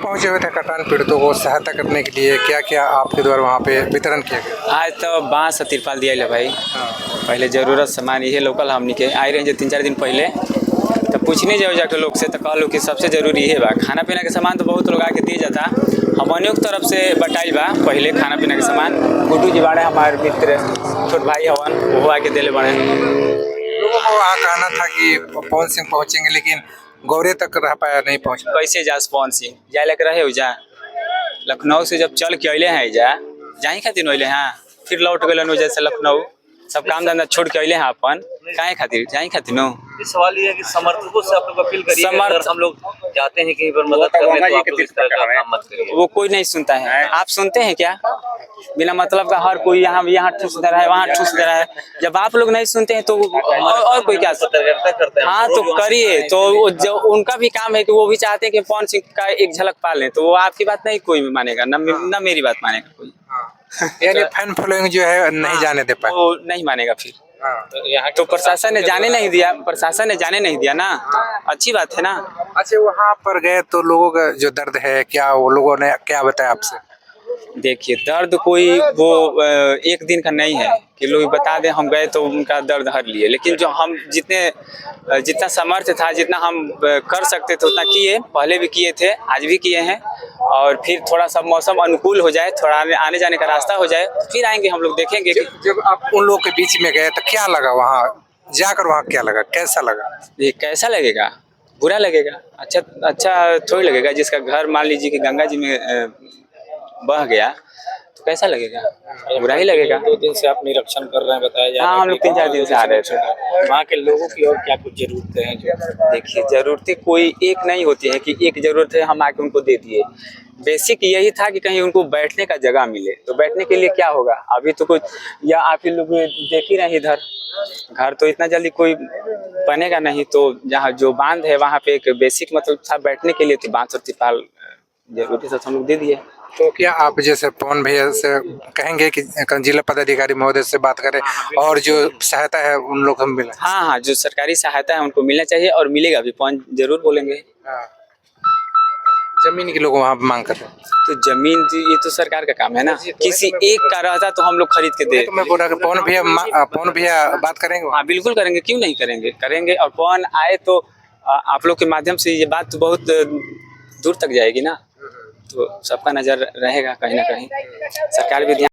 पहुंचे हुए थे कटान पीड़ितों को सहायता करने के लिए, क्या क्या आपके द्वारा वहाँ पे वितरण किया गया? आज तो बांस और तिरपाल दिया है भाई। पहले जरूरत सामान ये लोकल हमनी के आए रहे 3-4 दिन पहले, तो पूछने जाओ जाके लोग से, तो कहलो कि सबसे जरूरी है बा खाना पीना के सामान। तो बहुत लोग आके दिए जाता, हमनियों की तरफ से बटाइल बा पहले खाना पीना के सामान। गुड्डू जी बाड़े हमारे मित्र छोट भाई हवन, वो आके दिले बड़े। लोगों को वहाँ कहना था कि पवन सिंह पहुँचेंगे, लेकिन गौरे तक रह पाया, नहीं पहुँच। कैसे जा पवन सिंह जाए लेकर रहे हो जा लखनऊ से जब चल के अले हैं जा जाही खातिर अले हैं, फिर लौट गए जैसे लखनऊ सब काम धंधा छोड़ के अले हैं अपन काहे खातिर जाही खातिर नो। सवाल ये है कि समर्थकों से आप लोग अपील करिए, अगर हम लोग जाते हैं कहीं पर मदद करने तो आप लोग इस तरह का काम मत करिए। वो कोई नहीं सुनता है। आप सुनते हैं क्या? बिना मतलब का हर कोई यहाँ ठूस दे रहा है, वहाँ ठूस दे रहा है। जब आप लोग नहीं सुनते हैं तो और कोई क्या करते हैं? हाँ तो करिए। तो जो उनका भी काम है कि वो भी चाहते हैं कि पवन सिंह का एक झलक पा लें, तो वो आपकी बात नहीं कोई मानेगा, ना मेरी बात मानेगा कोई। यानी फैन फॉलोइंग जो है नहीं जाने दे पाए, वो नहीं मानेगा फिर। तो यहाँ तो प्रशासन ने जाने नहीं दिया, प्रशासन ने जाने नहीं दिया ना, अच्छी बात है ना। अच्छा, वहाँ पर गए तो लोगों का जो दर्द है, क्या वो लोगों ने क्या बताया आपसे? देखिए दर्द कोई वो एक दिन का नहीं है कि लोग बता दें हम गए तो उनका दर्द हर लिए, लेकिन जो हम जितना सामर्थ्य था, जितना हम कर सकते थे उतना किए। पहले भी किए थे, आज भी किए हैं, और फिर थोड़ा सा मौसम अनुकूल हो जाए, थोड़ा आने जाने का रास्ता हो जाए तो फिर आएंगे हम लोग, देखेंगे। जब आप उन लोगों के बीच में गए तो क्या लगा वहाँ जाकर? वहाँ क्या लगा, कैसा लगा? ये कैसा लगेगा? बुरा लगेगा। अच्छा थोड़ी लगेगा। जिसका घर मान लीजिए कि गंगा जी में बह गया तो कैसा लगेगा? बुरा ही लगेगा। 2 दिन से आप निरीक्षण कर रहे हैं बताया जा रहा है। हाँ, हम लोग 3-4 दिन से आ रहे थे। वहाँ के लोगों की और क्या कुछ जरूरतें हैं जो? देखिए जरूरतें कोई एक नहीं होती है कि एक जरूरत है हम आके उनको दे दिए। बेसिक यही था कि कहीं उनको बैठने का जगह मिले। तो बैठने के लिए क्या होगा अभी तो कुछ, या आप ही लोग देख ही रहे इधर घर तो इतना जल्दी कोई बनेगा नहीं। तो जहाँ जो बांध है वहाँ पे एक बेसिक मतलब था बैठने के लिए, तो बांध और तिरपाल जरूरी था, हम लोग दे दिए। तो क्या आप जैसे पवन भैया से कहेंगे कि जिला पदाधिकारी महोदय से बात करें और जो सहायता है उन लोग हम मिले? हाँ, जो सरकारी सहायता है उनको मिलना चाहिए और मिलेगा भी। पवन जरूर बोलेंगे। जमीन के लोग वहाँ मांग कर रहे हैं, तो जमीन ये तो सरकार का काम है ना। किसी एक का रहता तो हम लोग खरीद के दे। तो मैं बोल रहा कि पवन भैया बात करेंगे। हाँ बिल्कुल करेंगे, क्यों नहीं करेंगे। और पवन आए तो आप लोग के माध्यम से ये बात तो बहुत दूर तक जाएगी ना, तो सबका नजर रहेगा कहीं ना कहीं। सरकार भी ध्यान